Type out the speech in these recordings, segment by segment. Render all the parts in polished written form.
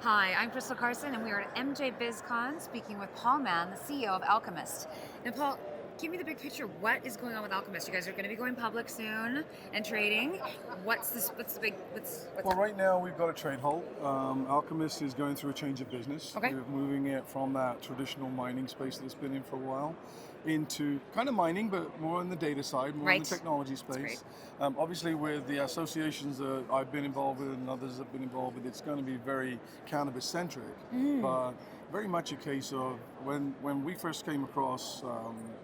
Hi, I'm Crystal Carson, and we are at MJBizCon speaking with Paul Mann, the CEO of Alchemist. And Paul, give me the big picture. What is going on with Alchemist? You guys are going to be going public soon and trading. What's this? What's the big? What's Well, up? right now we've got a trade halt. Alchemist is going through a change of business. Okay. We're moving it from that traditional mining space that it's been in for a while into kind of mining, but more on the data side, more in the Right. technology That's great. space. Obviously, with the associations that I've been involved with and others have been involved with, it's going to be very cannabis centric, Mm. but very much a case of when we first came across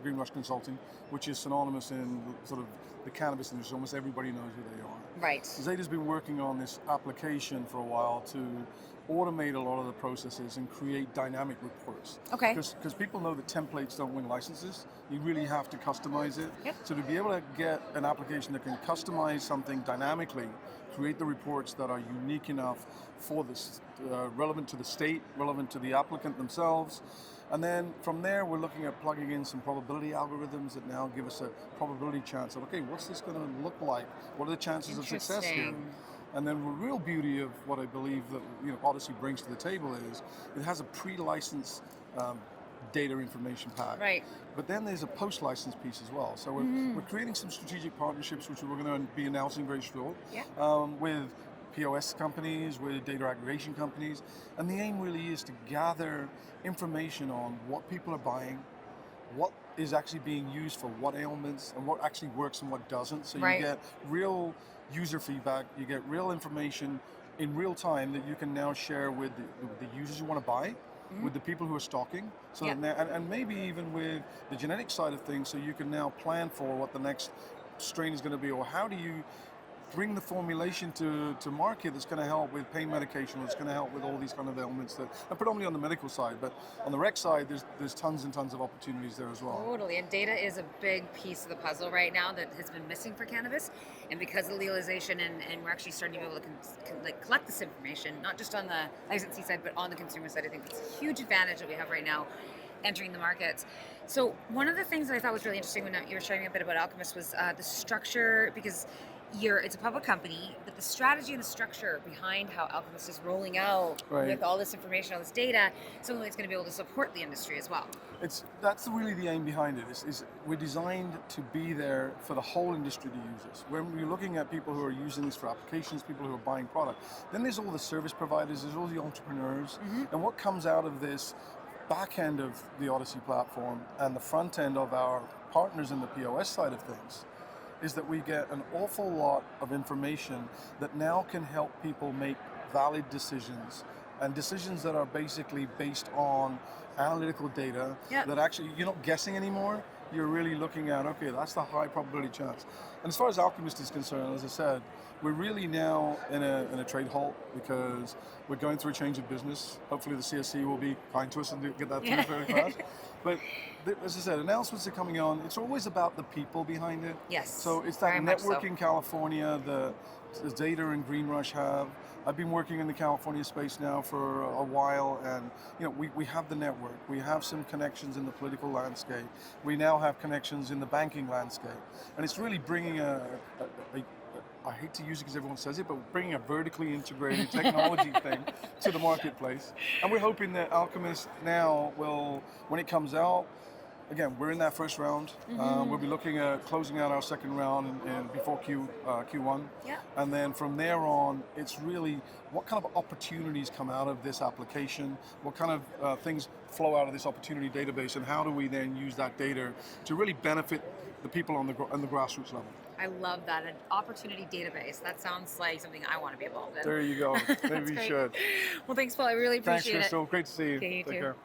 Green Rush Consulting, which is synonymous in sort of the cannabis industry. Almost everybody knows who they are. Right. Zeta's been working on this application for a while to automate a lot of the processes and create dynamic reports. Okay. Because people know that templates don't win licenses. You really have to customize it. Yep. So to be able to get an application that can customize something dynamically, create the reports that are unique enough for this, relevant to the state, relevant to the applicant themselves. And then from there, we're looking at plugging in some probability algorithms that now give us a probability chance of, okay, what's this going to look like? What are the chances of success here? Interesting. And then the real beauty of what I believe that Oddysee brings to the table is it has a pre-licensed data information pack. Right. But then there's a post-license piece as well. So we're creating some strategic partnerships, which we're going to be announcing very short, Yeah. with POS companies, with data aggregation companies. And the aim really is to gather information on what people are buying, what is actually being used for what ailments, and what actually works and what doesn't. So Right. you get real user feedback, you get real information in real time that you can now share with the users you want to buy, with the people who are stocking, so Yeah. that and maybe even with the genetic side of things, so you can now plan for what the next strain is going to be, or how do you bring the formulation to market that's going to help with pain medication, that's going to help with all these kind of ailments that are predominantly on the medical side, but on the rec side, there's tons and tons of opportunities there as well. Totally, and data is a big piece of the puzzle right now that has been missing for cannabis, and because of legalization, and we're actually starting to be able to like collect this information, not just on the licensee side, but on the consumer side. I think it's a huge advantage that we have right now entering the market. So one of the things that I thought was really interesting when you were sharing a bit about Alchemist was the structure, because it's a public company, but the strategy and the structure behind how Alchemist is rolling out Right. with all this information, all this data, something that's going to be able to support the industry as well. That's really the aim behind it. Is we're designed to be there for the whole industry to use this. When we're looking at people who are using this for applications, people who are buying product, then there's all the service providers, there's all the entrepreneurs, and what comes out of this back end of the Oddysee platform and the front end of our partners in the POS side of things is that we get an awful lot of information that now can help people make valid decisions, and decisions that are basically based on analytical data. Yep. That actually you're not guessing anymore, you're really looking at, okay, that's the high probability chance. And as far as Alchemist is concerned, as I said, we're really now in a trade halt because we're going through a change of business. Hopefully the CSE will be kind to us and get that through very fast. But as I said, announcements are coming on. It's always about the people behind it. Yes, So it's that very much so. networking California, the Zeta and Green Rush have. I've been working in the California space now for a while, and we have the network. We have some connections in the political landscape. We now have connections in the banking landscape, and it's really bringing I hate to use it because everyone says it, but bringing a vertically integrated technology thing to the marketplace. And we're hoping that Alchemist now will, when it comes out, again, we're in that first round. We'll be looking at closing out our second round before Q1. Yeah. And then from there on, it's really what kind of opportunities come out of this application, what kind of things flow out of this opportunity database, and how do we then use that data to really benefit the people on the grassroots level. I love that. An opportunity database. That sounds like something I want to be involved in. There you go. Maybe That's you great. should. Well, thanks, Paul. I really Thanks, appreciate it. Crystal. Great to see you. Okay, you Take too. care.